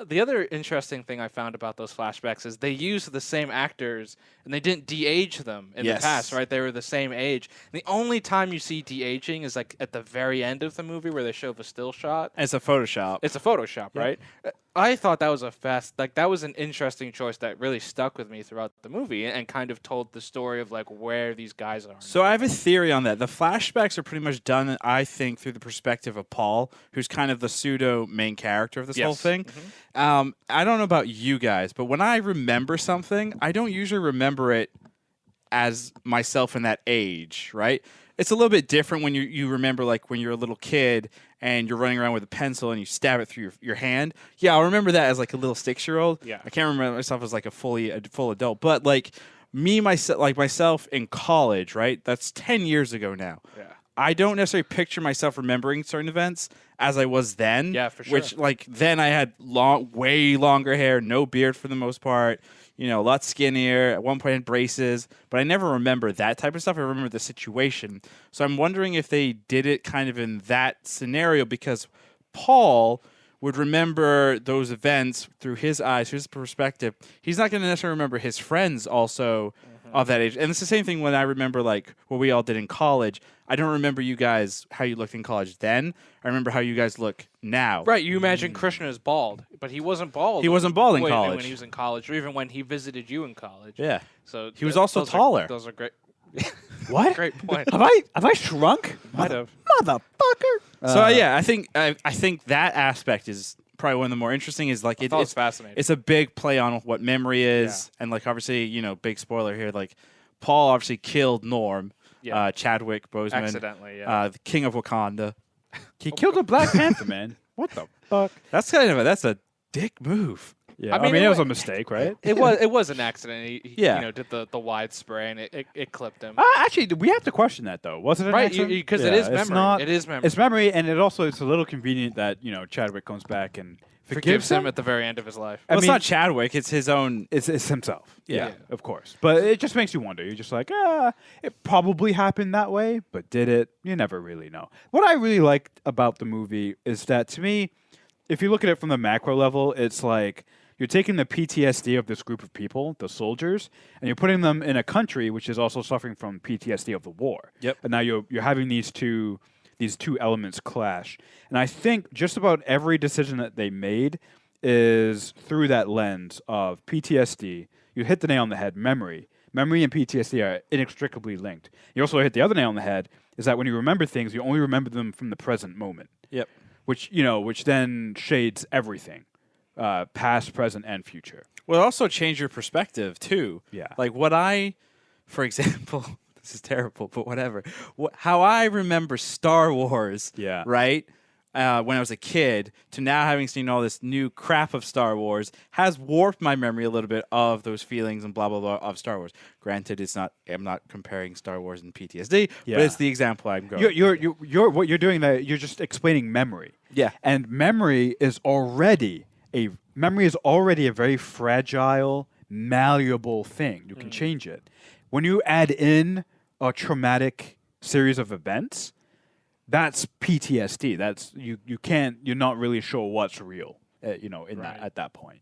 The other interesting thing I found about those flashbacks is they used the same actors and they didn't de-age them in the past, Yes. right? They were the same age. And the only time you see de-aging is like at the very end of the movie where they show the still shot. It's a Photoshop. It's a Photoshop, Yep. right? I thought that was that was an interesting choice that really stuck with me throughout the movie and kind of told the story of like where these guys are. So I have a theory on that. The flashbacks are pretty much done, I think, through the perspective of Paul, who's kind of the pseudo main character of this whole Yes. thing. I don't know about you guys, but when I remember something, I don't usually remember it as myself in that age, right? It's a little bit different when you remember like when you're a little kid and you're running around with a pencil and you stab it through your hand. Yeah, I'll remember that as like a little 6-year-old. Yeah. I can't remember myself as like a full adult, but like myself in college, right? That's 10 years ago now. Yeah. I don't necessarily picture myself remembering certain events as I was then. Yeah, for sure. Which, like, then I had way longer hair, no beard for the most part, a lot skinnier. At one point, I had braces, but I never remember that type of stuff. I remember the situation. So I'm wondering if they did it kind of in that scenario because Paul would remember those events through his eyes, his perspective. He's not going to necessarily remember his friends also of that age. And it's the same thing when I remember like what we all did in college. I don't remember you guys how you looked in college then. I remember how you guys look now. Right, you imagine Krishna is bald, but he wasn't bald. He wasn't bald in when college. he was in college, or even when he visited you in college. Yeah. So He was also taller. Those are great. What? Great point. Have I shrunk? Might have. Motherfucker. So yeah, I think that aspect is probably one of the more interesting. Is like That was fascinating. It's a big play on what memory is, and like obviously big spoiler here. Like Paul obviously killed Norm, Yeah. Chadwick Boseman, Accidentally, yeah. the King of Wakanda. He killed a Black Panther, man. What the fuck? That's a dick move. Yeah, I mean, it it was wa- a mistake, right? It was an accident. He Yeah. did the wide spray and it clipped him. Actually, we have to question that though. Was it an Right, accident? because it is it's memory. not- It is memory. It's memory, and it's a little convenient that Chadwick comes back and Forgives him at the very end of his life. Well, it's mean- not Chadwick. It's his own. It's himself. Yeah. of course. But it just makes you wonder. You're just like, it probably happened that way, but did it? You never really know. What I really liked about the movie is that to me, if you look at it from the macro level, it's like you're taking the PTSD of this group of people, the soldiers, and you're putting them in a country which is also suffering from PTSD of the war. Yep. And now you're having these two elements clash. And I think just about every decision that they made is through that lens of PTSD. You hit the nail on the head, memory. Memory and PTSD are inextricably linked. You also hit the other nail on the head, is that when you remember things, you only remember them from the present moment. Yep. Which then shades everything, past, present, and future. Well, it also changed your perspective too. Yeah. Like for example, this is terrible, but whatever. How I remember Star Wars. Yeah. Right. When I was a kid, to now having seen all this new crap of Star Wars, has warped my memory a little bit of those feelings and blah blah blah of Star Wars. Granted, I'm not comparing Star Wars and PTSD, Yeah. but it's the example I'm going. You're what you're doing that you're just explaining memory. Yeah. And memory is already a very fragile, malleable thing. You can change it. When you add in a traumatic series of events, that's PTSD. That's you're not really sure what's real, Right. at that point.